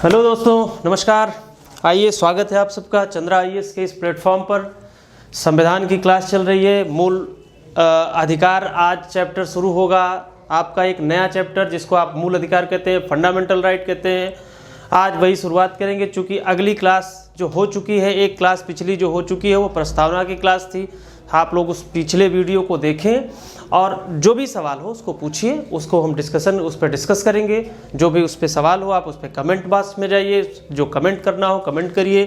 Hello दोस्तों, नमस्कार। आइए, स्वागत है आप सबका चंद्रा आईएएस के इस प्लेटफॉर्म पर। संविधान की क्लास चल रही है। मूल अधिकार आज चैप्टर शुरू होगा, आपका एक नया चैप्टर जिसको आप मूल अधिकार कहते हैं, फंडामेंटल राइट कहते हैं। आज वही शुरुआत करेंगे, चूँकि अगली क्लास जो हो चुकी है, एक क्लास पिछली जो हो चुकी है वो प्रस्तावना की क्लास थी। आप लोग उस पिछले वीडियो को देखें और जो भी सवाल हो उसको पूछिए, उसको हम उस पर डिस्कस करेंगे। जो भी उस पर सवाल हो आप उस पर कमेंट बॉक्स में जाइए, जो कमेंट करना हो कमेंट करिए।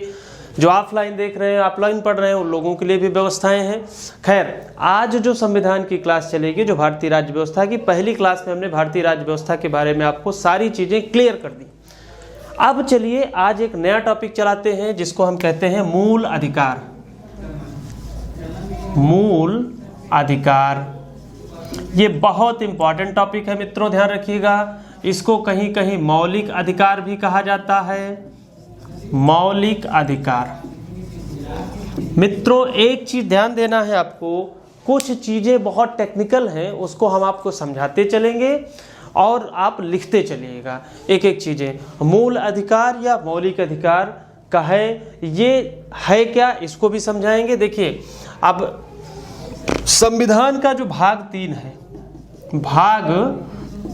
जो ऑफलाइन देख रहे हैं, ऑफलाइन पढ़ रहे हैं, उन लोगों के लिए भी व्यवस्थाएं हैं। खैर, आज जो संविधान की क्लास चलेगी, जो भारतीय राज्य व्यवस्था की, पहली क्लास में हमने भारतीय राज्य व्यवस्था के बारे में आपको सारी चीज़ें क्लियर कर दी। अब चलिए आज एक नया टॉपिक चलाते हैं जिसको हम कहते हैं मूल अधिकार। मूल अधिकार ये बहुत इंपॉर्टेंट टॉपिक है मित्रों, ध्यान रखिएगा। इसको कहीं कहीं मौलिक अधिकार भी कहा जाता है। मौलिक अधिकार मित्रों, एक चीज ध्यान देना है आपको, कुछ चीजें बहुत टेक्निकल हैं, उसको हम आपको समझाते चलेंगे और आप लिखते चलिएगा एक एक चीजें। मूल अधिकार या मौलिक अधिकार का है, ये है क्या, इसको भी समझाएंगे। देखिए, अब संविधान का जो भाग 3 है, भाग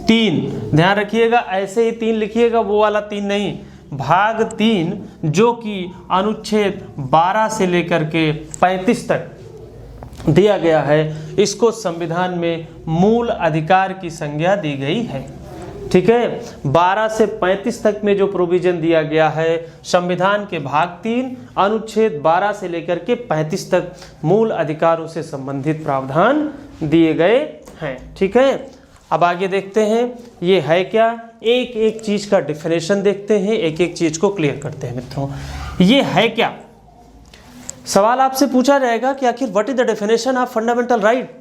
3 ध्यान रखिएगा, ऐसे ही 3 लिखिएगा, वो वाला 3 नहीं। भाग 3 जो कि अनुच्छेद 12 से लेकर के 35 तक दिया गया है, इसको संविधान में मूल अधिकार की संज्ञा दी गई है। ठीक है, 12 से 35 तक में जो प्रोविजन दिया गया है संविधान के भाग 3 अनुच्छेद 12 से लेकर के 35 तक मूल अधिकारों से संबंधित प्रावधान दिए गए हैं। ठीक है, अब आगे देखते हैं ये है क्या, एक एक चीज का डिफिनेशन देखते हैं, एक एक चीज को क्लियर करते हैं मित्रों। ये है क्या, सवाल आपसे पूछा जाएगा कि आखिर what is the definition of fundamental right.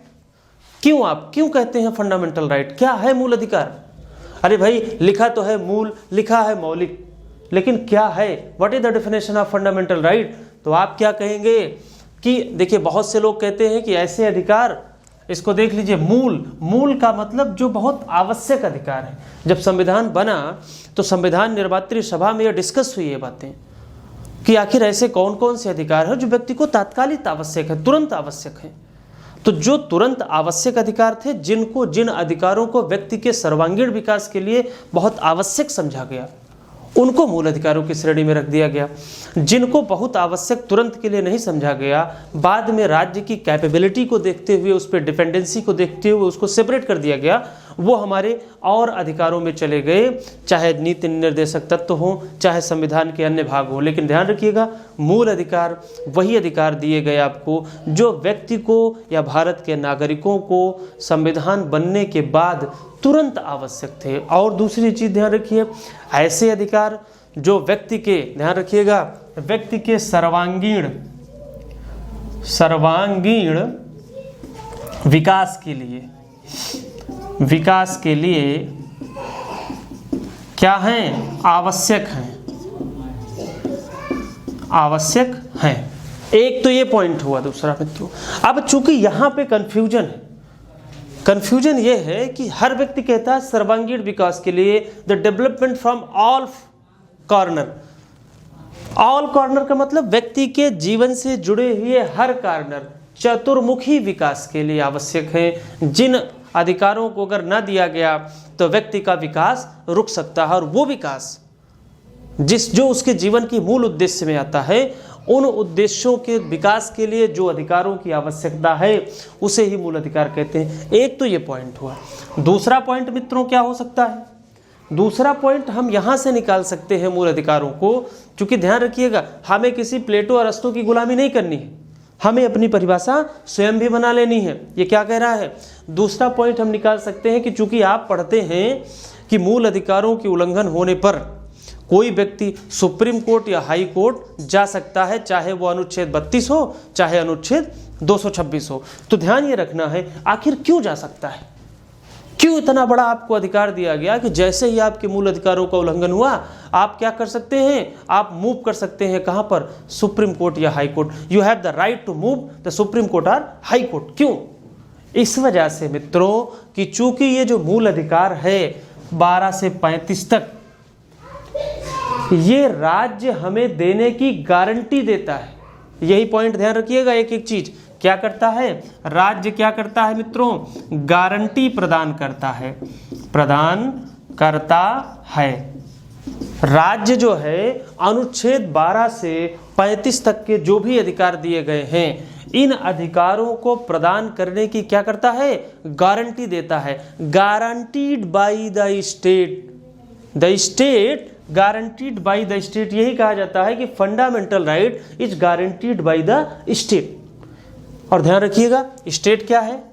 आप क्यों कहते हैं फंडामेंटल राइट, क्या है मूल अधिकार। अरे भाई, लिखा तो है मूल, लिखा है मौलिक, लेकिन क्या है, what is the definition of fundamental right. तो आप क्या कहेंगे कि देखिए, बहुत से लोग कहते हैं कि ऐसे अधिकार, इसको देख लीजिए, मूल का मतलब जो बहुत आवश्यक अधिकार है। जब संविधान बना तो संविधान निर्मात्री सभा में यह डिस्कस हुई ये बातें कि आखिर ऐसे कौन कौन से अधिकार हैं जो व्यक्ति को तात्कालिक आवश्यक है, तुरंत आवश्यक है। तो जो तुरंत आवश्यक अधिकार थे, जिन अधिकारों को व्यक्ति के सर्वांगीण विकास के लिए बहुत आवश्यक समझा गया, उनको मूल अधिकारों की श्रेणी में रख दिया गया। जिनको बहुत आवश्यक तुरंत के लिए नहीं समझा गया, बाद में राज्य की कैपेबिलिटी को देखते हुए, उस पर डिपेंडेंसी को देखते हुए उसको सेपरेट कर दिया गया, वो हमारे और अधिकारों में चले गए, चाहे नीति निर्देशक तत्व हो, चाहे संविधान के अन्य भाग हो। लेकिन ध्यान रखिएगा, मूल अधिकार वही अधिकार दिए गए आपको जो व्यक्ति को या भारत के नागरिकों को संविधान बनने के बाद तुरंत आवश्यक थे। और दूसरी चीज ध्यान रखिए, ऐसे अधिकार जो व्यक्ति के, ध्यान रखिएगा, व्यक्ति के सर्वांगीण विकास के लिए क्या हैं, आवश्यक हैं। एक तो ये पॉइंट हुआ। दूसरा मित्रों, अब चूंकि यहां पे कंफ्यूजन ये है कि हर व्यक्ति कहता है सर्वांगीण विकास के लिए the development from all corner. All corner का मतलब व्यक्ति के जीवन से जुड़े हुए हर कॉर्नर, चतुर्मुखी विकास के लिए आवश्यक है। जिन अधिकारों को अगर न दिया गया तो व्यक्ति का विकास रुक सकता है, और वो विकास जो उसके जीवन की मूल उद्देश्य में आता है, उन उद्देश्यों के विकास के लिए जो अधिकारों की आवश्यकता है उसे ही मूल अधिकार कहते हैं। एक तो ये पॉइंट हुआ। दूसरा पॉइंट मित्रों क्या हो सकता है, दूसरा पॉइंट हम यहाँ से निकाल सकते हैं मूल अधिकारों को, क्योंकि ध्यान रखिएगा, हमें किसी प्लेटो और अरस्तू की गुलामी नहीं करनी है, हमें अपनी परिभाषा स्वयं भी बना लेनी है। ये क्या कह रहा है, दूसरा पॉइंट हम निकाल सकते हैं कि चूंकि आप पढ़ते हैं कि मूल अधिकारों के उल्लंघन होने पर कोई व्यक्ति सुप्रीम कोर्ट या हाई कोर्ट जा सकता है, चाहे वो अनुच्छेद 32 हो, चाहे अनुच्छेद 226 हो। तो ध्यान ये रखना है, आखिर क्यों जा सकता है, क्यों इतना बड़ा आपको अधिकार दिया गया कि जैसे ही आपके मूल अधिकारों का उल्लंघन हुआ आप क्या कर सकते हैं, आप मूव कर सकते हैं कहां पर, सुप्रीम कोर्ट या High Court. You have the right to move the supreme court और हाई कोर्ट। क्यों, इस वजह से मित्रों कि चूंकि ये जो मूल अधिकार है 12 से 35 तक, ये राज्य हमें देने की गारंटी देता है। यही पॉइंट ध्यान रखिएगा, एक एक चीज क्या करता है, राज्य क्या करता है मित्रों, गारंटी प्रदान करता है, प्रदान करता है। राज्य जो है अनुच्छेद 12 से 35 तक के जो भी अधिकार दिए गए हैं, इन अधिकारों को प्रदान करने की क्या करता है, गारंटी देता है। Guaranteed by the state, guaranteed by the state, यही कहा जाता है कि fundamental right is guaranteed by the state. और ध्यान रखिएगा स्टेट क्या है।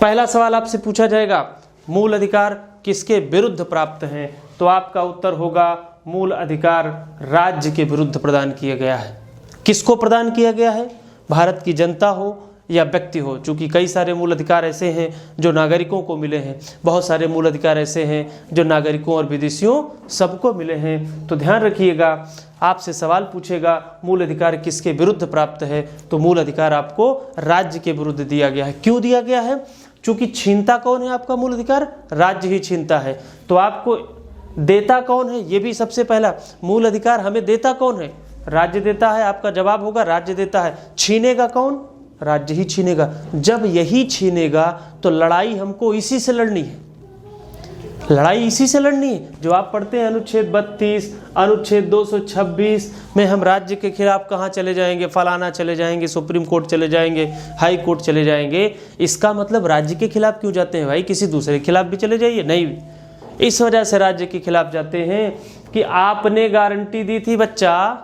पहला सवाल आपसे पूछा जाएगा मूल अधिकार किसके विरुद्ध प्राप्त हैं, तो आपका उत्तर होगा मूल अधिकार राज्य के विरुद्ध प्रदान किया गया है। किसको प्रदान किया गया है, भारत की जनता हो या व्यक्ति हो, चूंकि कई सारे मूल अधिकार ऐसे हैं जो नागरिकों को मिले हैं, बहुत सारे मूल अधिकार ऐसे हैं जो नागरिकों और विदेशियों सबको मिले हैं। तो ध्यान रखिएगा, आपसे सवाल पूछेगा मूल अधिकार किसके विरुद्ध प्राप्त है, तो मूल अधिकार आपको राज्य के विरुद्ध दिया गया है। क्यों दिया गया है, चूंकि छीनता कौन है आपका मूल अधिकार, राज्य ही छीनता है। तो आपको देता कौन है, ये भी सबसे पहला, मूल अधिकार हमें देता कौन है, राज्य देता है। आपका जवाब होगा राज्य देता है। छीनेगा कौन, राज्य ही छीनेगा। जब यही छीनेगा तो लड़ाई हमको इसी से लड़नी है, लड़ाई इसी से लड़नी है। जो आप पढ़ते हैं अनुच्छेद 32, अनुच्छेद 226 में हम राज्य के खिलाफ कहाँ चले जाएंगे, फलाना चले जाएंगे, सुप्रीम कोर्ट चले जाएंगे, हाई कोर्ट चले जाएंगे। इसका मतलब राज्य के खिलाफ क्यों जाते हैं भाई, किसी दूसरे के खिलाफ भी चले जाइए, नहीं। इस वजह से राज्य के खिलाफ जाते हैं कि आपने गारंटी दी थी बच्चा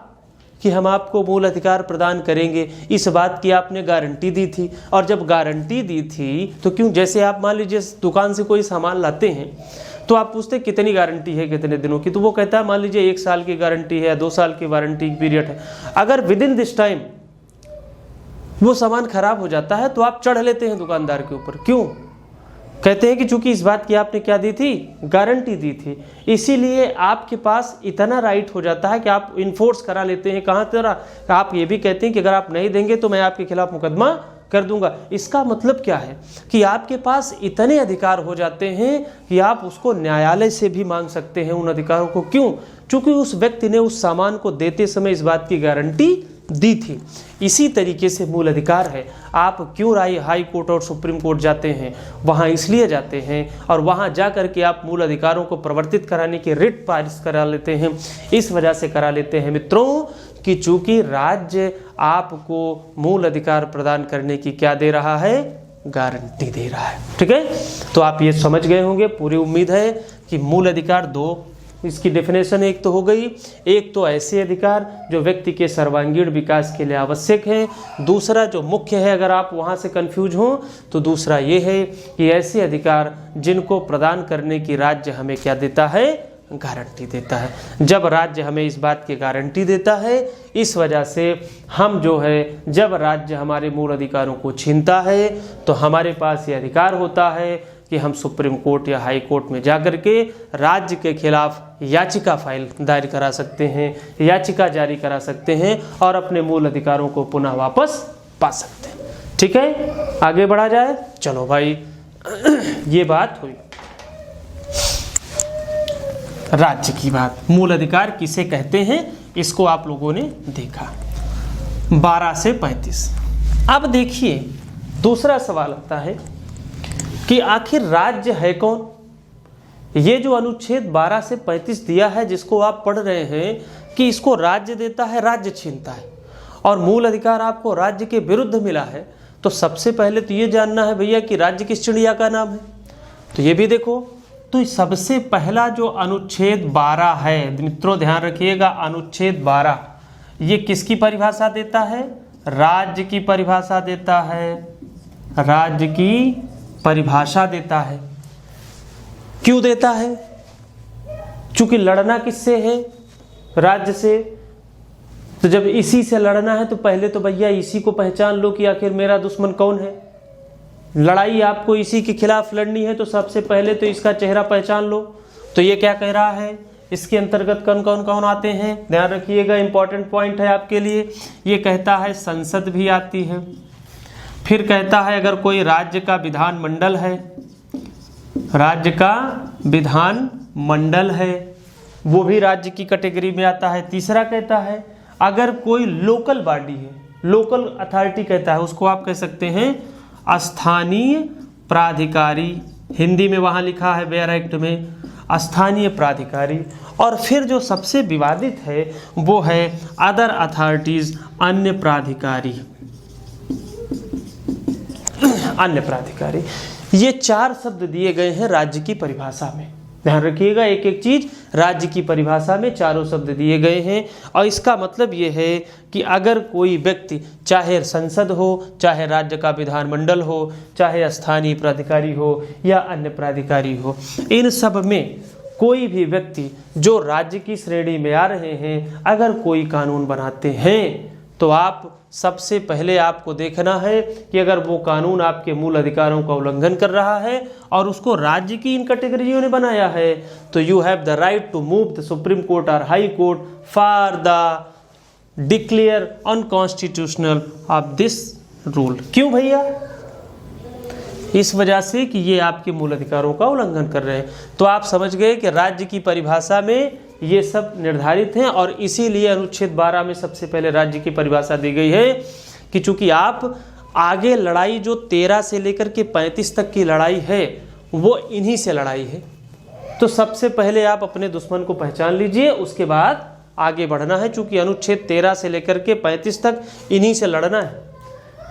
कि हम आपको मूल अधिकार प्रदान करेंगे, इस बात की आपने गारंटी दी थी। और जब गारंटी दी थी तो क्यों, जैसे आप मान लीजिए दुकान से कोई सामान लाते हैं तो आप पूछते कितनी गारंटी है, कितने दिनों की, तो वो कहता है मान लीजिए 1 साल की गारंटी है या 2 साल की वारंटी पीरियड है। अगर विद इन दिस टाइम वो सामान खराब हो जाता है तो आप चढ़ लेते हैं दुकानदार के ऊपर। क्यों, कहते हैं कि चूंकि इस बात की आपने क्या दी थी, गारंटी दी थी, इसीलिए आपके पास इतना राइट हो जाता है कि आप इन्फोर्स करा लेते हैं। कहाँ तरह आप ये भी कहते हैं कि अगर आप नहीं देंगे तो मैं आपके खिलाफ मुकदमा कर दूंगा। इसका मतलब क्या है कि आपके पास इतने अधिकार हो जाते हैं कि आप उसको न्यायालय से भी मांग सकते हैं उन अधिकारों को। क्यों, चूंकि उस व्यक्ति ने उस सामान को देते समय इस बात की गारंटी दी थी। इसी तरीके से मूल अधिकार है। आप क्यों हाई कोर्ट और सुप्रीम कोर्ट जाते हैं, वहाँ इसलिए जाते हैं और वहाँ जा कर के आप मूल अधिकारों को प्रवर्तित कराने की रिट पारित करा लेते हैं। इस वजह से करा लेते हैं मित्रों कि चूंकि राज्य आपको मूल अधिकार प्रदान करने की क्या दे रहा है, गारंटी दे रहा है। ठीक है, तो आप ये समझ गए होंगे, पूरी उम्मीद है कि मूल अधिकार दो, इसकी डेफिनेशन एक तो हो गई, एक तो ऐसे अधिकार जो व्यक्ति के सर्वांगीण विकास के लिए आवश्यक है, दूसरा जो मुख्य है, अगर आप वहाँ से कंफ्यूज हो तो दूसरा ये है कि ऐसे अधिकार जिनको प्रदान करने की राज्य हमें क्या देता है, गारंटी देता है। जब राज्य हमें इस बात की गारंटी देता है, इस वजह से हम जो है, जब राज्य हमारे मूल अधिकारों को छीनता है तो हमारे पास ये अधिकार होता है कि हम सुप्रीम कोर्ट या हाई कोर्ट में जाकर के राज्य के खिलाफ याचिका फाइल दायर करा सकते हैं, याचिका जारी करा सकते हैं और अपने मूल अधिकारों को पुनः वापस पा सकते हैं। ठीक है, आगे बढ़ा जाए। चलो भाई, ये बात हुई राज्य की बात। मूल अधिकार किसे कहते हैं, इसको आप लोगों ने देखा 12 से 35। अब देखिए दूसरा सवाल आता है कि आखिर राज्य है कौन। ये जो अनुच्छेद 12 से 35 दिया है, जिसको आप पढ़ रहे हैं कि इसको राज्य देता है, राज्य छीनता है, और मूल अधिकार आपको राज्य के विरुद्ध मिला है, तो सबसे पहले तो ये जानना है भैया कि राज्य किस चिड़िया का नाम है। तो ये भी देखो, तो सबसे पहला जो अनुच्छेद 12 है मित्रों, ध्यान रखिएगा, अनुच्छेद 12 ये किसकी परिभाषा देता है, राज्य की परिभाषा देता है, राज्य की परिभाषा देता है। क्यों देता है, चूंकि लड़ना किससे है, राज्य से। तो जब इसी से लड़ना है तो पहले तो भैया इसी को पहचान लो कि आखिर मेरा दुश्मन कौन है। लड़ाई आपको इसी के खिलाफ लड़नी है तो सबसे पहले तो इसका चेहरा पहचान लो। तो ये क्या कह रहा है, इसके अंतर्गत कौन कौन कौन आते हैं, ध्यान रखिएगा, इंपॉर्टेंट पॉइंट है आपके लिए। ये कहता है संसद भी आती है, फिर कहता है अगर कोई राज्य का विधानमंडल है, राज्य का विधान मंडल है वो भी राज्य की कैटेगरी में आता है। तीसरा कहता है अगर कोई लोकल बॉडी है, लोकल अथॉरिटी कहता है, उसको आप कह सकते हैं स्थानीय प्राधिकारी, हिंदी में वहाँ लिखा है वेयर एक्ट में स्थानीय प्राधिकारी। और फिर जो सबसे विवादित है वो है अदर अथॉरिटीज, अन्य प्राधिकारी, अन्य प्राधिकारी। ये 4 शब्द दिए गए हैं राज्य की परिभाषा में। ध्यान रखिएगा, एक एक चीज राज्य की परिभाषा में चारों शब्द दिए गए हैं। और इसका मतलब ये है कि अगर कोई व्यक्ति, चाहे संसद हो, चाहे राज्य का विधानमंडल हो, चाहे स्थानीय प्राधिकारी हो या अन्य प्राधिकारी हो, इन सब में कोई भी व्यक्ति जो राज्य की श्रेणी में आ रहे हैं, अगर कोई कानून बनाते हैं तो आप सबसे पहले आपको देखना है कि अगर वो कानून आपके मूल अधिकारों का उल्लंघन कर रहा है और उसको राज्य की इन कैटेगरियों ने बनाया है, तो you have the right to move the supreme court और high court for the declare unconstitutional of this rule. क्यों भैया? इस वजह से कि ये आपके मूल अधिकारों का उल्लंघन कर रहे हैं। तो आप समझ गए कि राज्य की परिभाषा में ये सब निर्धारित हैं और इसीलिए अनुच्छेद 12 में सबसे पहले राज्य की परिभाषा दी गई है कि चूंकि आप आगे लड़ाई जो 13 से लेकर के 35 तक की लड़ाई है वो इन्हीं से लड़ाई है, तो सबसे पहले आप अपने दुश्मन को पहचान लीजिए, उसके बाद आगे बढ़ना है। चूंकि अनुच्छेद 13 से लेकर के 35 तक इन्हीं से लड़ना है,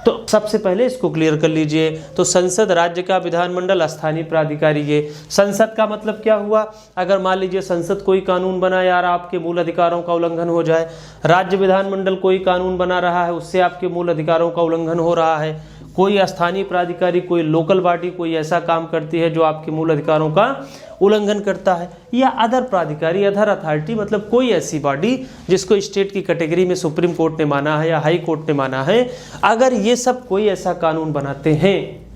तो सबसे पहले इसको क्लियर कर लीजिए। तो संसद, राज्य का विधानमंडल, स्थानीय प्राधिकारी। ये संसद का मतलब क्या हुआ? अगर मान लीजिए संसद कोई कानून बना यार आपके मूल अधिकारों का उल्लंघन हो जाए, राज्य विधानमंडल कोई कानून बना रहा है उससे आपके मूल अधिकारों का उल्लंघन हो रहा है, कोई स्थानीय प्राधिकारी, कोई लोकल बॉडी कोई ऐसा काम करती है जो आपके मूल अधिकारों का उल्लंघन करता है, या अदर प्राधिकारी, अदर अथॉरिटी मतलब कोई ऐसी बॉडी जिसको स्टेट की कैटेगरी में सुप्रीम कोर्ट ने माना है या हाई कोर्ट ने माना है, अगर ये सब कोई ऐसा कानून बनाते हैं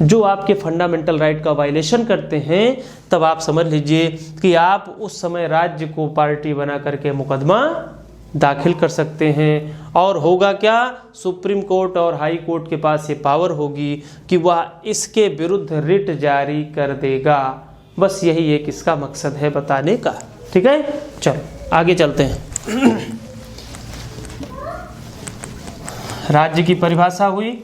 जो आपके फंडामेंटल राइट का वायलेशन करते हैं, तब आप समझ लीजिए कि आप उस समय राज्य को पार्टी बना करके मुकदमा दाखिल कर सकते हैं। और होगा क्या? सुप्रीम कोर्ट और हाई कोर्ट के पास ये पावर होगी कि वह इसके विरुद्ध रिट जारी कर देगा। बस यही एक इसका मकसद है बताने का। ठीक है, चलो आगे चलते हैं। राज्य की परिभाषा हुई,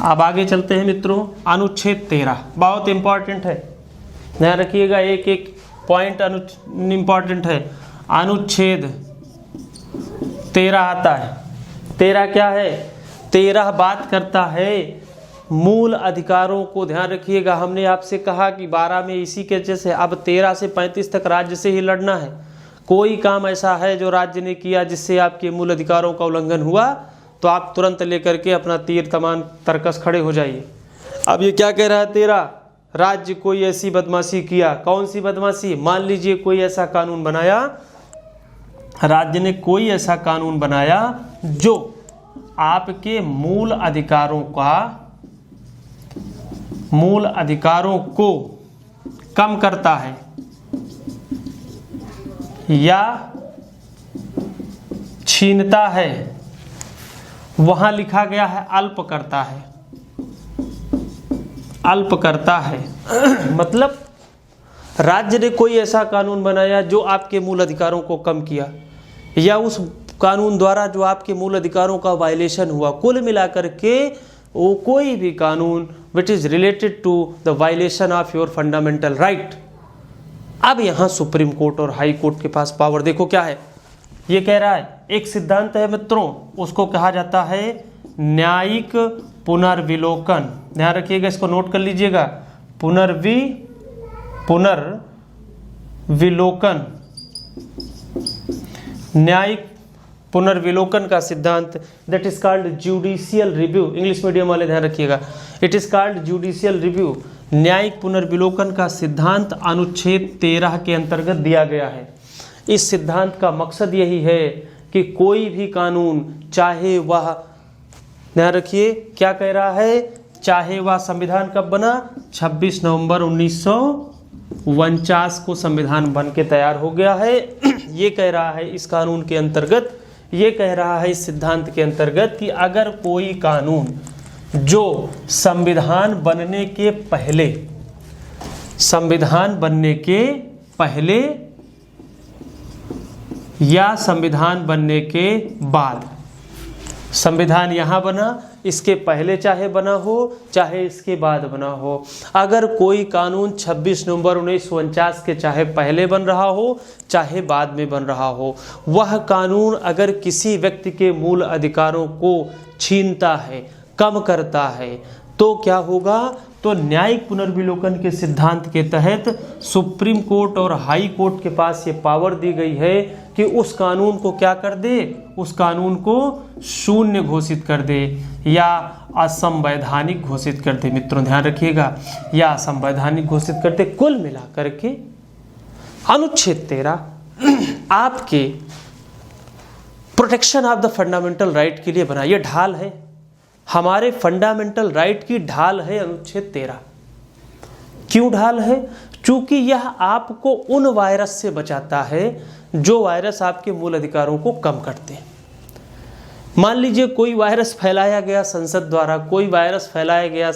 अब आगे चलते हैं मित्रों। अनुच्छेद 13 बहुत इंपॉर्टेंट है, ध्यान रखिएगा, एक एक पॉइंट इंपॉर्टेंट है। अनुच्छेद 13 आता है। 13 क्या है? 13 बात करता है मूल अधिकारों को। ध्यान रखिएगा, हमने आपसे कहा कि 12 में इसी के वजह से अब 13 से 35 तक राज्य से ही लड़ना है। कोई काम ऐसा है जो राज्य ने किया जिससे आपके मूल अधिकारों का उल्लंघन हुआ, तो आप तुरंत लेकर के अपना तीर कमान तरकस खड़े हो जाइए। अब ये क्या कह रहा है 13? राज्य कोई ऐसी बदमाशी किया। कौन सी बदमाशी? मान लीजिए कोई ऐसा कानून बनाया, राज्य ने कोई ऐसा कानून बनाया जो आपके मूल अधिकारों को कम करता है या छीनता है। वहां लिखा गया है अल्प करता है, अल्प करता है। मतलब राज्य ने कोई ऐसा कानून बनाया जो आपके मूल अधिकारों को कम किया, या उस कानून द्वारा जो आपके मूल अधिकारों का वायलेशन हुआ। कुल मिलाकर के वो कोई भी कानून which is related to the violation of your fundamental right. अब यहाँ सुप्रीम कोर्ट और हाई कोर्ट के पास पावर देखो क्या है। ये कह रहा है, एक सिद्धांत है मित्रों, उसको कहा जाता है न्यायिक पुनर्विलोकन। ध्यान रखिएगा, इसको नोट कर लीजिएगा। पुनर्विलोकन, न्यायिक पुनर्विलोकन का सिद्धांत, that is called judicial review. English medium वाले ध्यान रखिएगा, it is called judicial review. न्यायिक पुनर्विलोकन का सिद्धांत अनुच्छेद 13 के अंतर्गत दिया गया है। इस सिद्धांत का मकसद यही है कि कोई भी कानून, चाहे वह, ध्यान रखिए क्या कह रहा है, चाहे वह संविधान कब बना? 26 नवंबर 1949 को संविधान बन के तैयार हो गया है। ये कह रहा है इस कानून के अंतर्गत, ये कह रहा है इस सिद्धांत के अंतर्गत कि अगर कोई कानून जो संविधान बनने के पहले संविधान बनने के पहले या संविधान बनने के बाद। संविधान यहाँ बना, इसके पहले चाहे बना हो चाहे इसके बाद बना हो। अगर कोई कानून 26 नवंबर 1949 के चाहे पहले बन रहा हो चाहे बाद में बन रहा हो, वह कानून अगर किसी व्यक्ति के मूल अधिकारों को छीनता है, कम करता है, तो क्या होगा? तो न्यायिक पुनर्विलोकन के सिद्धांत के तहत सुप्रीम कोर्ट और हाई कोर्ट के पास ये पावर दी गई है कि उस कानून को क्या कर दे? उस कानून को शून्य घोषित कर दे या असंवैधानिक घोषित कर दे। मित्रों ध्यान रखिएगा, या असंवैधानिक घोषित कर दे। कुल मिलाकर के अनुच्छेद 13 आपके protection of the fundamental right के लिए बना। ये ढाल है, हमारे फंडामेंटल राइट की ढाल है अनुच्छेद 13। क्यों ढाल है? चूंकि यह आपको उन वायरस से बचाता है जो वायरस आपके मूल अधिकारों को कम करते हैं। मान लीजिए कोई वायरस फैलाया गया संसद द्वारा, कोई वायरस फैलाया गया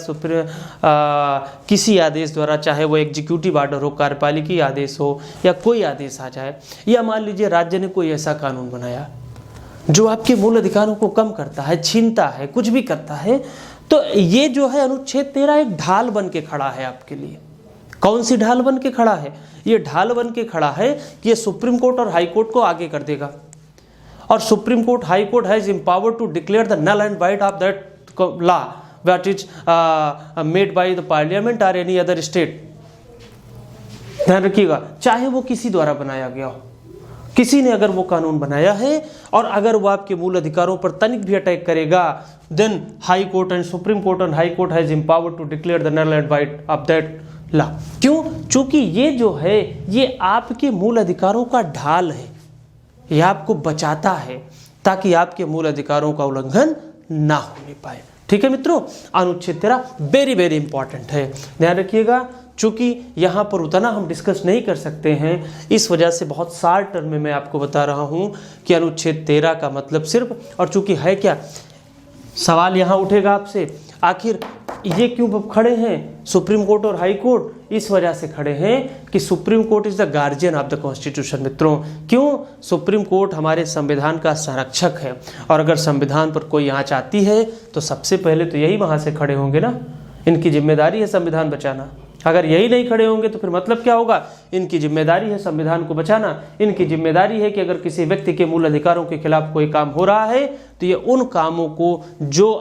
किसी आदेश द्वारा, चाहे वो एग्जीक्यूटिव ऑर्डर हो, कार्यपालिकी आदेश हो, या कोई आदेश आ जाए, या मान लीजिए राज्य ने कोई ऐसा कानून बनाया जो आपके मूल अधिकारों को कम करता है, छीनता है, कुछ भी करता है, तो ये जो है अनुच्छेद 13 एक ढाल बन के खड़ा है आपके लिए। कौन सी ढाल बन के खड़ा है? ये ढाल बन के खड़ा है कि ये सुप्रीम कोर्ट और हाई कोर्ट को आगे कर देगा, और Supreme Court, High Court has empower to declare the null and void of that law that is made by the parliament और एनी अदर स्टेट। ध्यान रखिएगा, चाहे वो किसी द्वारा बनाया गया हो, किसी ने अगर वो कानून बनाया है और अगर वो आपके मूल अधिकारों पर तनिक भी अटैक करेगा, then High Court and Supreme Court and High Court has empower to declare the null and void of that law. क्यों? चूंकि ये जो है ये आपके मूल अधिकारों का ढाल है, ये आपको बचाता है ताकि आपके मूल अधिकारों का उल्लंघन ना होने पाए। ठीक है मित्रों, अनुच्छेद 13 वेरी वेरी इंपॉर्टेंट है, ध्यान रखिएगा। चूंकि यहाँ पर उतना हम डिस्कस नहीं कर सकते हैं, इस वजह से बहुत शार्ट टर्म में मैं आपको बता रहा हूँ कि अनुच्छेद 13 का मतलब सिर्फ, और चूंकि है क्या, सवाल यहाँ उठेगा आपसे, आखिर ये क्यों खड़े हैं सुप्रीम कोर्ट और हाई कोर्ट? इस वजह से खड़े हैं कि supreme court is the guardian of the constitution. मित्रों क्यों? सुप्रीम कोर्ट हमारे संविधान का संरक्षक है, और अगर संविधान पर कोई आंच आती है तो सबसे पहले तो यही वहां से खड़े होंगे ना, इनकी जिम्मेदारी है संविधान बचाना। अगर यही नहीं खड़े होंगे तो फिर मतलब क्या होगा? इनकी जिम्मेदारी है संविधान को बचाना, इनकी जिम्मेदारी है कि अगर किसी व्यक्ति के मूल अधिकारों के खिलाफ कोई काम हो रहा है तो ये उन कामों को जो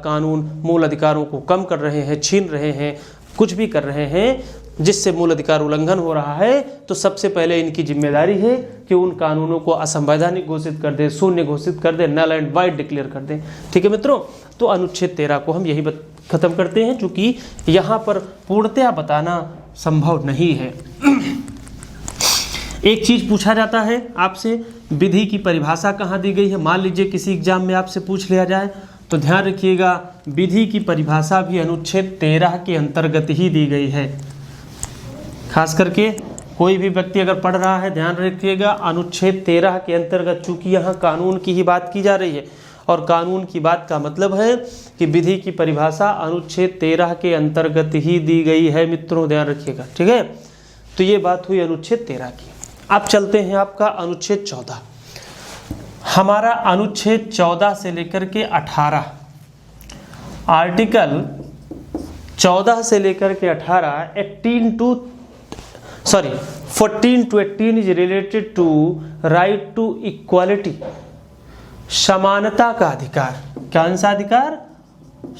कानून मूल अधिकारों को कम कर रहे हैं, छीन रहे हैं, कुछ भी कर रहे हैं जिससे मूल अधिकार उल्लंघन हो रहा है, तो सबसे पहले इनकी जिम्मेदारी है कि उन कानूनों को असंवैधानिक घोषित कर दे, शून्य घोषित कर दे, नल एंड वाइड डिक्लेयर कर दे। ठीक है मित्रों, तो अनुच्छेद 13 को हम यही खत्म करते हैं, क्योंकि यहाँ पर पूर्णतया बताना संभव नहीं है। एक चीज पूछा जाता है आपसे, विधि की परिभाषा कहाँ दी गई है? मान लीजिए किसी एग्जाम में आपसे पूछ लिया जाए, तो ध्यान रखिएगा विधि की परिभाषा भी अनुच्छेद 13 के अंतर्गत ही दी गई है। खास करके कोई भी व्यक्ति अगर पढ़ रहा है, ध्यान रखिएगा अनुच्छेद 13 के अंतर्गत, चूंकि यहाँ कानून की ही बात की जा रही है, और कानून की बात का मतलब है कि विधि की परिभाषा अनुच्छेद 13 के अंतर्गत ही दी गई है। मित्रों ध्यान रखिएगा, ठीक है। तो ये बात हुई अनुच्छेद 13 की। अब चलते हैं आपका अनुच्छेद 14। हमारा अनुच्छेद 14 से लेकर के 18, आर्टिकल 14 से लेकर के 18, 14 to 18 is related to right to equality, समानता का अधिकार। कौन सा अधिकार?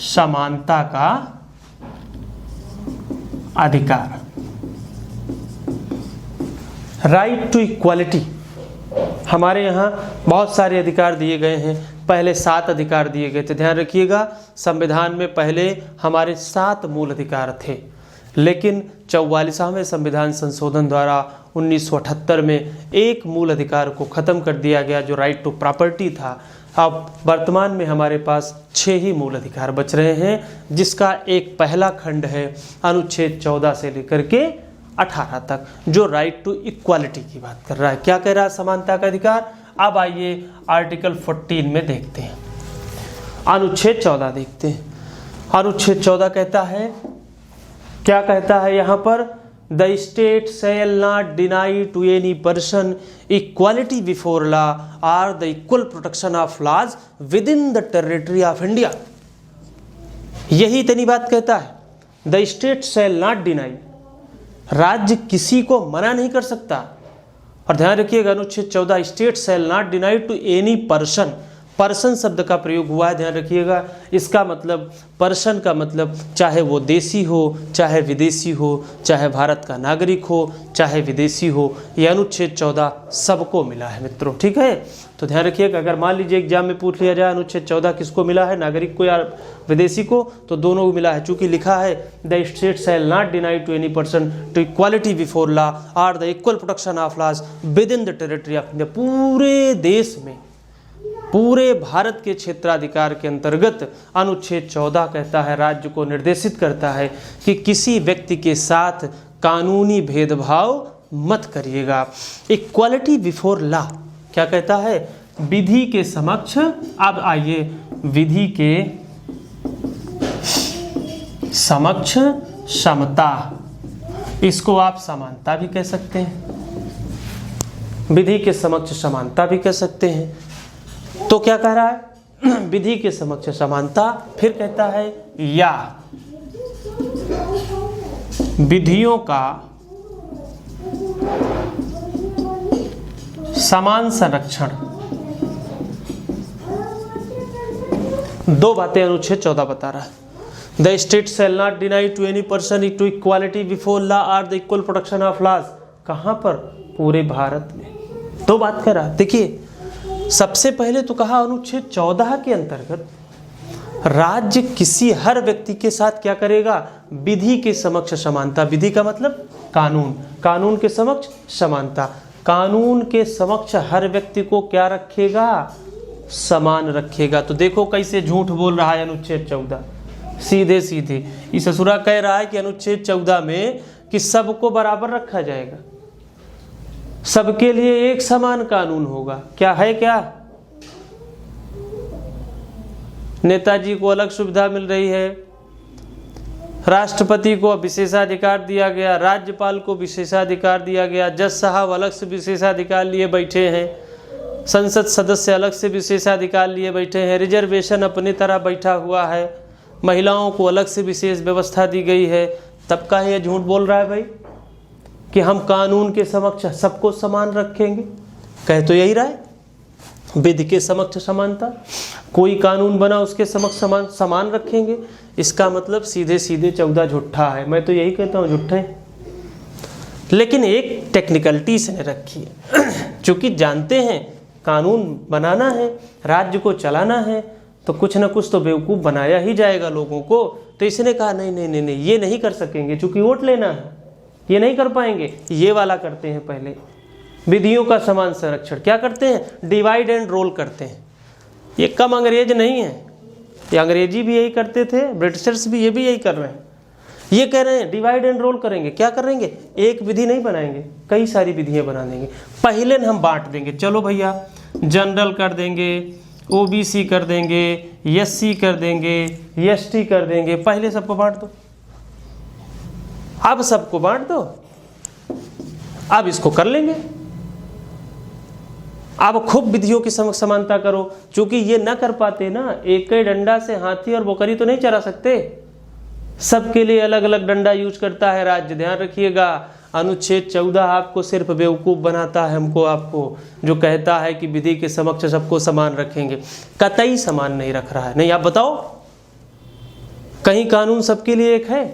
समानता का अधिकार, राइट टू इक्वालिटी। हमारे यहाँ बहुत सारे अधिकार दिए गए हैं, पहले 7 अधिकार दिए गए थे। ध्यान रखिएगा, संविधान में पहले हमारे 7 मूल अधिकार थे, लेकिन 44वें संविधान संशोधन द्वारा 1978 में एक मूल अधिकार को ख़त्म कर दिया गया, जो राइट टू प्रॉपर्टी था। अब वर्तमान में हमारे पास 6 ही मूल अधिकार बच रहे हैं, जिसका एक पहला खंड है अनुच्छेद 14 से लेकर के 18 तक, जो राइट टू इक्वालिटी की बात कर रहा है। क्या कह रहा है? समानता का अधिकार। अब आइए आर्टिकल 14 में देखते हैं, अनुच्छेद 14 देखते हैं। अनुच्छेद 14 कहता है, क्या कहता है यहाँ पर? The state shall not deny to any person equality before law और the equal protection of laws within the territory of India. यही इतनी बात कहता है, the state shall not deny, राज्य किसी को मना नहीं कर सकता। और ध्यान रखिएगा अनुच्छेद 14, state shall not deny to any person, person शब्द का प्रयोग हुआ है, ध्यान रखिएगा। इसका मतलब पर्सन का मतलब चाहे वो देसी हो, चाहे विदेशी हो, चाहे भारत का नागरिक हो, चाहे विदेशी हो, ये अनुच्छेद 14 सबको मिला है मित्रों, ठीक है। तो ध्यान रखिएगा, अगर मान लीजिए एग्जाम में पूछ लिया जाए अनुच्छेद 14 किसको मिला है, नागरिक को या विदेशी को, तो दोनों को मिला है। चूंकि लिखा है the state shall not deny to any person to equality before law और the equal protection of laws within the territory of India. पूरे देश में, पूरे भारत के क्षेत्राधिकार के अंतर्गत अनुच्छेद 14 कहता है, राज्य को निर्देशित करता है कि किसी व्यक्ति के साथ कानूनी भेदभाव मत करिएगा। इक्वालिटी बिफोर लॉ क्या कहता है, विधि के समक्ष, अब आइए विधि के समक्ष समता, इसको आप समानता भी कह सकते हैं, विधि के समक्ष समानता भी कह सकते हैं। तो क्या कह रहा है, विधि के समक्ष समानता, फिर कहता है या विधियों का समान संरक्षण। दो बातें अनुच्छेद 14 बता रहा है, the state shall not deny to any person to equality before law और the equal protection of laws. कहां पर, पूरे भारत में। दो बात कर रहा है। देखिए, सबसे पहले तो कहा अनुच्छेद 14 के अंतर्गत राज्य किसी हर व्यक्ति के साथ क्या करेगा, विधि के समक्ष समानता। विधि का मतलब कानून, कानून के समक्ष समानता, कानून के समक्ष हर व्यक्ति को क्या रखेगा, समान रखेगा। तो देखो कैसे झूठ बोल रहा है अनुच्छेद 14, सीधे सीधे इस ससुरा कह रहा है कि अनुच्छेद 14 में कि सबको बराबर रखा जाएगा, सबके लिए एक समान कानून होगा। क्या है, क्या नेताजी को अलग सुविधा मिल रही है, राष्ट्रपति को विशेषाधिकार दिया गया, राज्यपाल को विशेषाधिकार दिया गया, जज साहब अलग से विशेषाधिकार लिए बैठे हैं, संसद सदस्य अलग से विशेषाधिकार लिए बैठे हैं, रिजर्वेशन अपनी तरह बैठा हुआ है, महिलाओं को अलग से विशेष व्यवस्था दी गई है। तब का ये झूठ बोल रहा है भाई कि हम कानून के समक्ष सबको समान रखेंगे। कह तो यही रहा है, विधि के समक्ष समानता, कोई कानून बना उसके समक्ष समान रखेंगे। इसका मतलब सीधे सीधे 14 झूठा है। मैं तो यही कहता हूँ झूठा है, लेकिन एक टेक्निकलिटी इसने रखी है। चूंकि जानते हैं कानून बनाना है, राज्य को चलाना है, तो कुछ ना कुछ तो बेवकूफ़ बनाया ही जाएगा लोगों को। तो इसने कहा नहीं नहीं नहीं नहीं, ये नहीं कर सकेंगे, चूंकि वोट लेना है, ये नहीं कर पाएंगे। ये वाला करते हैं पहले, विधियों का समान संरक्षण। क्या करते हैं, डिवाइड एंड रोल करते हैं। ये कम अंग्रेज नहीं है, ये अंग्रेजी भी यही करते थे, ब्रिटिशर्स भी, ये भी यही कर रहे हैं। ये कह रहे हैं डिवाइड एंड रोल करेंगे। क्या करेंगे, एक विधि नहीं बनाएंगे, कई सारी विधियां बना देंगे। पहले हम बांट देंगे, चलो भैया जनरल कर देंगे, ओबीसी कर देंगे, एससी कर देंगे, एसटी कर देंगे, पहले सबको बांट दो। अब सबको बांट दो, अब इसको कर लेंगे। अब खूब विधियों की समानता करो। चूंकि ये न कर पाते ना, एक ही डंडा से हाथी और बकरी तो नहीं चरा सकते, सबके लिए अलग अलग डंडा यूज करता है राज्य। ध्यान रखिएगा, अनुच्छेद 14 आपको सिर्फ बेवकूफ़ बनाता है, हमको आपको, जो कहता है कि विधि के समक्ष सबको समान रखेंगे। कतई समान नहीं रख रहा है। नहीं, आप बताओ कहीं कानून सबके लिए एक है?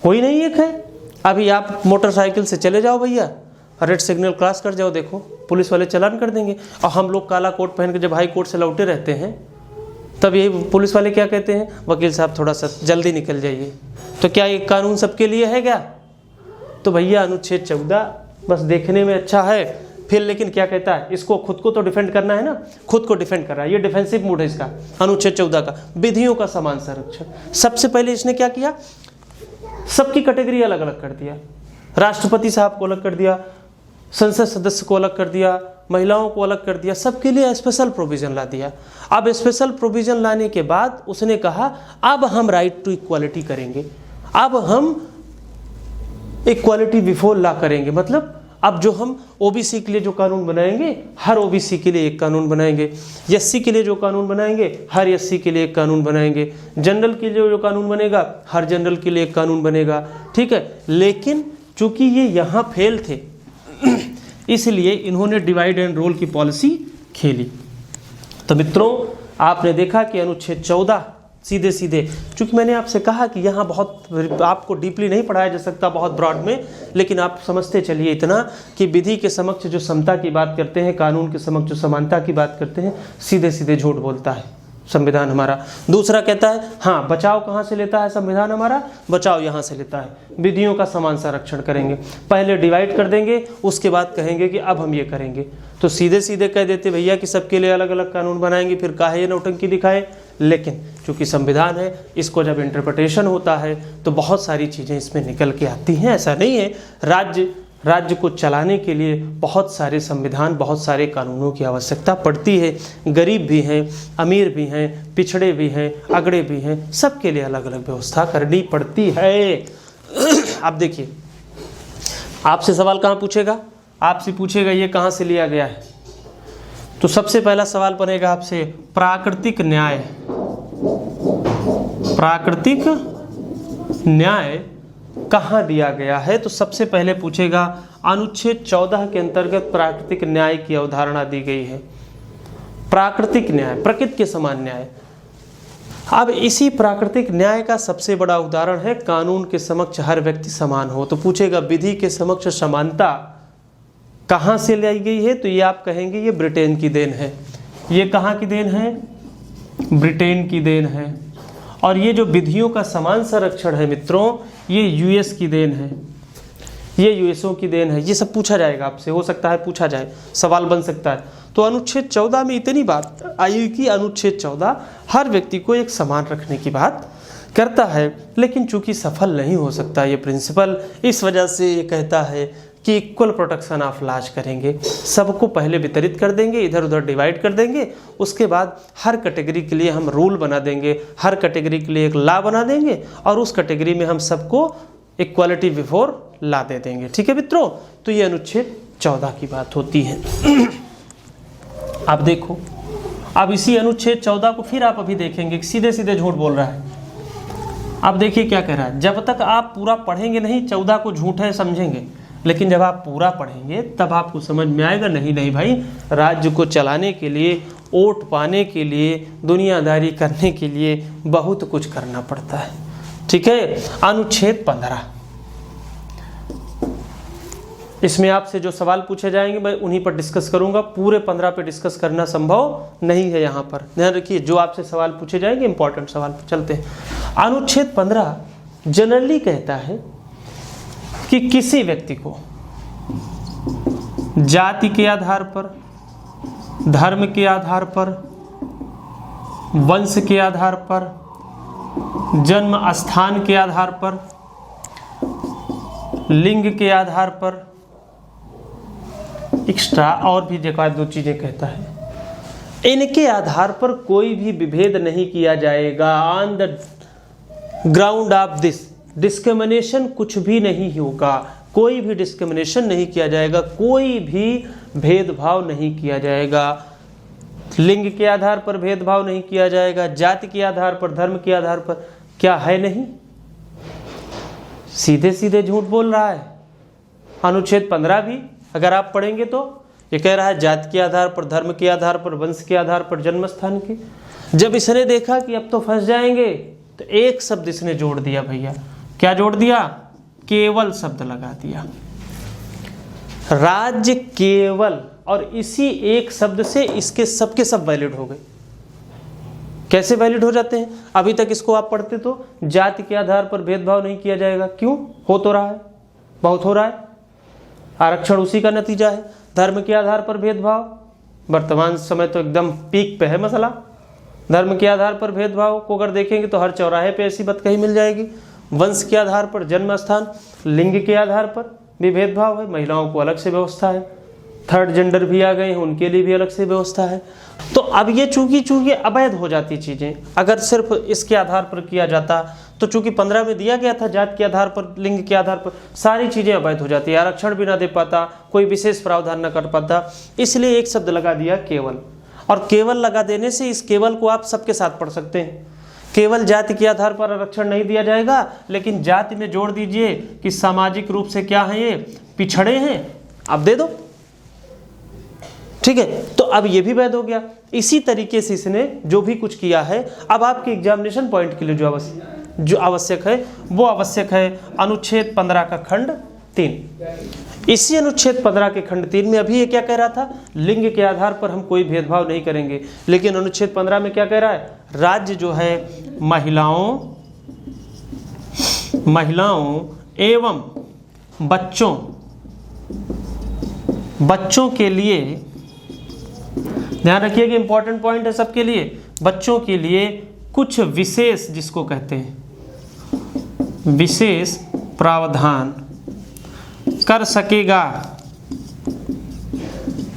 कोई नहीं एक है। अभी आप मोटरसाइकिल से चले जाओ भैया, रेड सिग्नल क्रॉस कर जाओ, देखो पुलिस वाले चालान कर देंगे। और हम लोग काला कोट पहन के जब हाई कोर्ट से लौटे रहते हैं, तब यही पुलिस वाले क्या कहते हैं, वकील साहब थोड़ा सा जल्दी निकल जाइए। तो क्या ये कानून सबके लिए है क्या? तो भैया अनुच्छेद 14 बस देखने में अच्छा है, फिर लेकिन क्या कहता है, इसको खुद को तो डिफेंड करना है ना, खुद को डिफेंड कर रहा है। ये डिफेंसिव मूड है इसका, अनुच्छेद 14 का, विधियों का समान संरक्षण। सबसे पहले इसने क्या किया, सबकी कैटेगरी अलग अलग कर दिया। राष्ट्रपति साहब को अलग कर दिया, संसद सदस्य को अलग कर दिया, महिलाओं को अलग कर दिया, सबके लिए स्पेशल प्रोविजन ला दिया। अब स्पेशल प्रोविजन लाने के बाद उसने कहा अब हम राइट टू इक्वालिटी करेंगे, अब हम इक्वालिटी बिफोर लॉ करेंगे। मतलब अब जो हम ओबीसी के लिए जो कानून बनाएंगे, हर ओबीसी के लिए एक कानून बनाएंगे। एससी के लिए जो कानून बनाएंगे, हर एससी के लिए एक कानून बनाएंगे। जनरल के लिए जो कानून बनेगा, हर जनरल के लिए एक कानून बनेगा। ठीक है, लेकिन चूंकि ये यहाँ फेल थे इसलिए इन्होंने डिवाइड एंड रोल की पॉलिसी खेली। तो मित्रों, आपने देखा कि अनुच्छेद 14 सीधे सीधे, चूंकि मैंने आपसे कहा कि यहाँ बहुत आपको डीपली नहीं पढ़ाया जा सकता, बहुत ब्रॉड में, लेकिन आप समझते चलिए इतना कि विधि के समक्ष जो समता की बात करते हैं, कानून के समक्ष जो समानता की बात करते हैं, सीधे सीधे झूठ बोलता है संविधान हमारा। दूसरा कहता है हाँ, बचाव कहाँ से लेता है संविधान हमारा, बचाव यहाँ से लेता है, विधियों का समान संरक्षण करेंगे। पहले डिवाइड कर देंगे, उसके बाद कहेंगे कि अब हम ये करेंगे। तो सीधे सीधे कह देते भैया कि सबके लिए अलग अलग कानून बनाएंगे, फिर काहे ये नौटंकी दिखाए। लेकिन चूंकि संविधान है, इसको जब इंटरप्रिटेशन होता है तो बहुत सारी चीज़ें इसमें निकल के आती हैं। ऐसा नहीं है, राज्य को चलाने के लिए बहुत सारे संविधान, बहुत सारे कानूनों की आवश्यकता पड़ती है। गरीब भी हैं, अमीर भी हैं, पिछड़े भी हैं, अगड़े भी हैं, सबके लिए अलग अलग व्यवस्था करनी पड़ती है। अब देखिए, आपसे सवाल कहाँ पूछेगा, आपसे पूछेगा ये कहाँ से लिया गया है। तो सबसे पहला सवाल बनेगा आपसे, प्राकृतिक न्याय, प्राकृतिक न्याय कहाँ दिया गया है। तो सबसे पहले पूछेगा अनुच्छेद 14 के अंतर्गत प्राकृतिक न्याय की अवधारणा दी गई है। प्राकृतिक न्याय, प्रकृति के समान न्याय। अब इसी प्राकृतिक न्याय का सबसे बड़ा उदाहरण है कानून के समक्ष हर व्यक्ति समान हो। तो पूछेगा विधि के समक्ष समानता कहाँ से लाई गई है। तो ये आप कहेंगे ये ब्रिटेन की देन है। ये कहाँ की देन है, ब्रिटेन की देन है। और ये जो विधियों का समान संरक्षण है मित्रों, ये यूएस की देन है, ये यूएसओ की देन है। ये सब पूछा जाएगा आपसे, हो सकता है पूछा जाए, सवाल बन सकता है। तो अनुच्छेद 14 में इतनी बात आई कि अनुच्छेद 14 हर व्यक्ति को एक समान रखने की बात करता है, लेकिन चूंकि सफल नहीं हो सकता ये प्रिंसिपल, इस वजह से ये कहता है कि इक्वल प्रोटेक्शन ऑफ लॉज करेंगे। सबको पहले वितरित कर देंगे, इधर उधर डिवाइड कर देंगे, उसके बाद हर कैटेगरी के लिए हम रूल बना देंगे, हर कैटेगरी के लिए एक लॉ बना देंगे, और उस कैटेगरी में हम सबको इक्वालिटी बिफोर लॉ दे देंगे। ठीक है मित्रों, तो ये अनुच्छेद 14 की बात होती है। अब देखो, अब इसी अनुच्छेद 14 को फिर आप अभी देखेंगे, सीधे सीधे झूठ बोल रहा है। अब देखिए क्या कह रहा है, जब तक आप पूरा पढ़ेंगे नहीं 14 को झूठ है समझेंगे, लेकिन जब आप पूरा पढ़ेंगे तब आपको समझ में आएगा नहीं नहीं भाई, राज्य को चलाने के लिए, वोट पाने के लिए, दुनियादारी करने के लिए बहुत कुछ करना पड़ता है। ठीक है, अनुच्छेद 15, इसमें आपसे जो सवाल पूछे जाएंगे मैं उन्हीं पर डिस्कस करूंगा। पूरे 15 पे डिस्कस करना संभव नहीं है। यहाँ पर ध्यान रखिए, जो आपसे सवाल पूछे जाएंगे इंपॉर्टेंट सवाल पर चलते हैं। अनुच्छेद 15 जनरली कहता है कि किसी व्यक्ति को जाति के आधार पर, धर्म के आधार पर, वंश के आधार पर, जन्म स्थान के आधार पर, लिंग के आधार पर, एक्स्ट्रा और भी जगह 2 चीजें कहता है, इनके आधार पर कोई भी विभेद नहीं किया जाएगा। On the ground of this discrimination कुछ भी नहीं होगा, कोई भी डिस्क्रिमिनेशन नहीं किया जाएगा, कोई भी भेदभाव नहीं किया जाएगा। लिंग के आधार पर भेदभाव नहीं किया जाएगा, जाति के आधार पर, धर्म के आधार पर, क्या है नहीं, सीधे सीधे झूठ बोल रहा है। अनुच्छेद 15 भी अगर आप पढ़ेंगे तो ये कह रहा है जाति के आधार पर, धर्म के आधार पर, वंश के आधार पर, जन्म स्थान के। जब इसने देखा कि अब तो फंस जाएंगे तो एक शब्द इसने जोड़ दिया भैया, क्या जोड़ दिया, केवल शब्द लगा दिया, राज्य केवल, और इसी एक शब्द से इसके सबके सब वैलिड हो गए। कैसे वैलिड हो जाते हैं, अभी तक इसको आप पढ़ते तो जाति के आधार पर भेदभाव नहीं किया जाएगा, क्यों, हो तो रहा है, बहुत हो रहा है, आरक्षण उसी का नतीजा है। धर्म के आधार पर भेदभाव, वर्तमान समय तो एकदम पीक पे है मसला। धर्म के आधार पर भेदभाव को अगर देखेंगे तो हर चौराहे पे ऐसी बात कहीं मिल जाएगी। वंश के आधार पर, जन्म स्थान, लिंग के आधार पर भी भेदभाव है, महिलाओं को अलग से व्यवस्था है, थर्ड जेंडर भी आ गए हैं उनके लिए भी अलग से व्यवस्था है। तो अब ये चूंकि अवैध हो जाती चीज़ें, अगर सिर्फ इसके आधार पर किया जाता तो चूंकि 15 में दिया गया था जात के आधार पर, लिंग के आधार पर, सारी चीजें अवैध हो जाती है। आरक्षण भी ना दे पाता, कोई विशेष प्रावधान न कर पाता, इसलिए एक शब्द लगा दिया केवल। और केवल लगा देने से इस केवल को आप सबके साथ पढ़ सकते हैं। केवल जाति के आधार पर आरक्षण नहीं दिया जाएगा, लेकिन जाति में जोड़ दीजिए कि सामाजिक रूप से क्या है, ये पिछड़े हैं, आप दे दो, ठीक है। तो अब ये भी वैध हो गया। इसी तरीके से इसने जो भी कुछ किया है, अब आपके एग्जामिनेशन पॉइंट के लिए जो आवश्यक है वो आवश्यक है अनुच्छेद 15 का खंड 3। इसी अनुच्छेद 15 के खंड 3 में अभी ये क्या कह रहा था, लिंग के आधार पर हम कोई भेदभाव नहीं करेंगे, लेकिन अनुच्छेद 15 में क्या कह रहा है, राज्य जो है महिलाओं एवं बच्चों के लिए, ध्यान रखिएगा इंपॉर्टेंट पॉइंट है सबके लिए, बच्चों के लिए कुछ विशेष, जिसको कहते हैं विशेष प्रावधान कर सकेगा।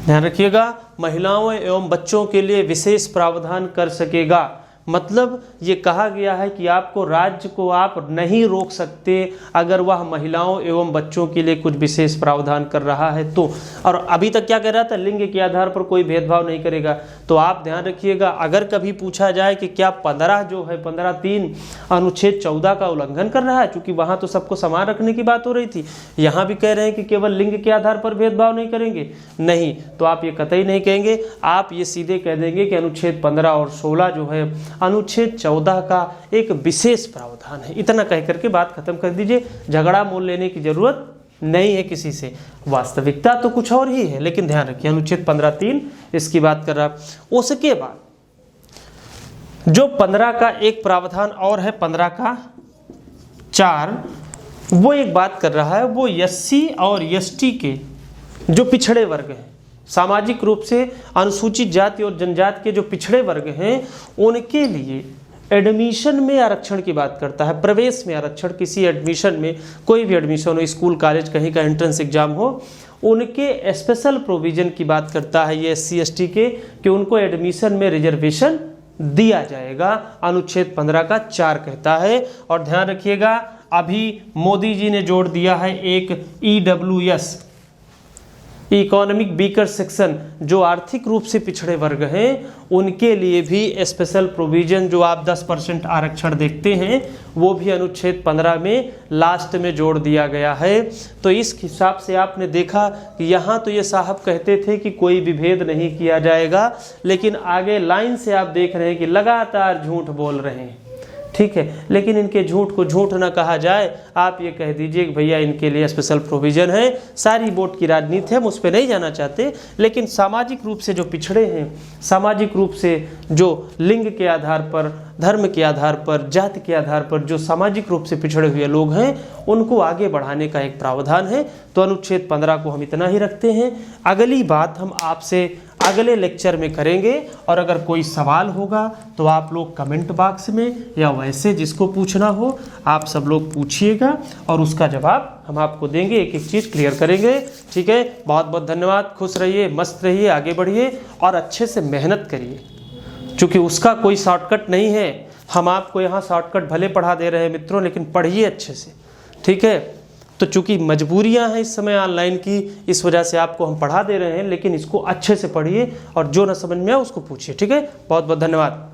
ध्यान रखिएगा, महिलाओं एवं बच्चों के लिए विशेष प्रावधान कर सकेगा, मतलब ये कहा गया है कि आपको, राज्य को आप नहीं रोक सकते अगर वह महिलाओं एवं बच्चों के लिए कुछ विशेष प्रावधान कर रहा है तो। और अभी तक क्या कह रहा था, लिंग के आधार पर कोई भेदभाव नहीं करेगा। तो आप ध्यान रखिएगा, अगर कभी पूछा जाए कि क्या 15 जो है 15(3) अनुच्छेद 14 का उल्लंघन कर रहा है, क्योंकि वहां तो सबको समान रखने की बात हो रही थी, यहाँ भी कह रहे हैं कि केवल लिंग के आधार पर भेदभाव नहीं करेंगे, नहीं, तो आप ये कतई नहीं कहेंगे, आप ये सीधे कह देंगे कि अनुच्छेद 15 और 16 जो है अनुच्छेद 14 का एक विशेष प्रावधान है। इतना कह करके बात खत्म कर दीजिए, झगड़ा मोल लेने की जरूरत नहीं है किसी से। वास्तविकता तो कुछ और ही है, लेकिन ध्यान रखिए अनुच्छेद 15(3) इसकी बात कर रहा। उसके बाद जो 15 का एक प्रावधान और है, 15 का 4, वो एक बात कर रहा है, वो SC और ST के जो पिछड़े वर्ग हैं, सामाजिक रूप से अनुसूचित जाति और जनजाति के जो पिछड़े वर्ग हैं, उनके लिए एडमिशन में आरक्षण की बात करता है। प्रवेश में आरक्षण, किसी एडमिशन में, कोई भी एडमिशन हो, स्कूल कॉलेज कहीं का एंट्रेंस एग्जाम हो, उनके स्पेशल प्रोविजन की बात करता है ये SC ST के, कि उनको एडमिशन में रिजर्वेशन दिया जाएगा, अनुच्छेद 15 का 4 कहता है। और ध्यान रखिएगा, अभी मोदी जी ने जोड़ दिया है एक EWS, इकोनॉमिक वीकर सेक्शन, जो आर्थिक रूप से पिछड़े वर्ग हैं, उनके लिए भी स्पेशल प्रोविजन, जो आप 10% आरक्षण देखते हैं, वो भी अनुच्छेद 15 में लास्ट में जोड़ दिया गया है। तो इस हिसाब से आपने देखा कि यहाँ तो ये साहब कहते थे कि कोई विभेद नहीं किया जाएगा, लेकिन आगे लाइन से आप देख रहे हैं कि लगातार झूठ बोल रहे हैं, ठीक है। लेकिन इनके झूठ को झूठ ना कहा जाए, आप ये कह दीजिए कि भैया इनके लिए स्पेशल प्रोविजन है। सारी वोट की राजनीति है, हम उस पर नहीं जाना चाहते, लेकिन सामाजिक रूप से जो पिछड़े हैं, सामाजिक रूप से जो लिंग के आधार पर, धर्म के आधार पर, जाति के आधार पर जो सामाजिक रूप से पिछड़े हुए लोग हैं, उनको आगे बढ़ाने का एक प्रावधान है। तो अनुच्छेद 15 को हम इतना ही रखते हैं। अगली बात हम आपसे अगले लेक्चर में करेंगे, और अगर कोई सवाल होगा तो आप लोग कमेंट बॉक्स में या वैसे जिसको पूछना हो आप सब लोग पूछिएगा, और उसका जवाब हम आपको देंगे, एक एक चीज़ क्लियर करेंगे, ठीक है। बहुत बहुत धन्यवाद, खुश रहिए, मस्त रहिए, आगे बढ़िए और अच्छे से मेहनत करिए, क्योंकि उसका कोई शॉर्टकट नहीं है। हम आपको यहाँ शॉर्टकट भले पढ़ा दे रहे हैं मित्रों, लेकिन पढ़िए अच्छे से, ठीक है। तो चूंकि मजबूरियां हैं इस समय ऑनलाइन की, इस वजह से आपको हम पढ़ा दे रहे हैं, लेकिन इसको अच्छे से पढ़िए और जो ना समझ में आए उसको पूछिए, ठीक है। बहुत बहुत धन्यवाद।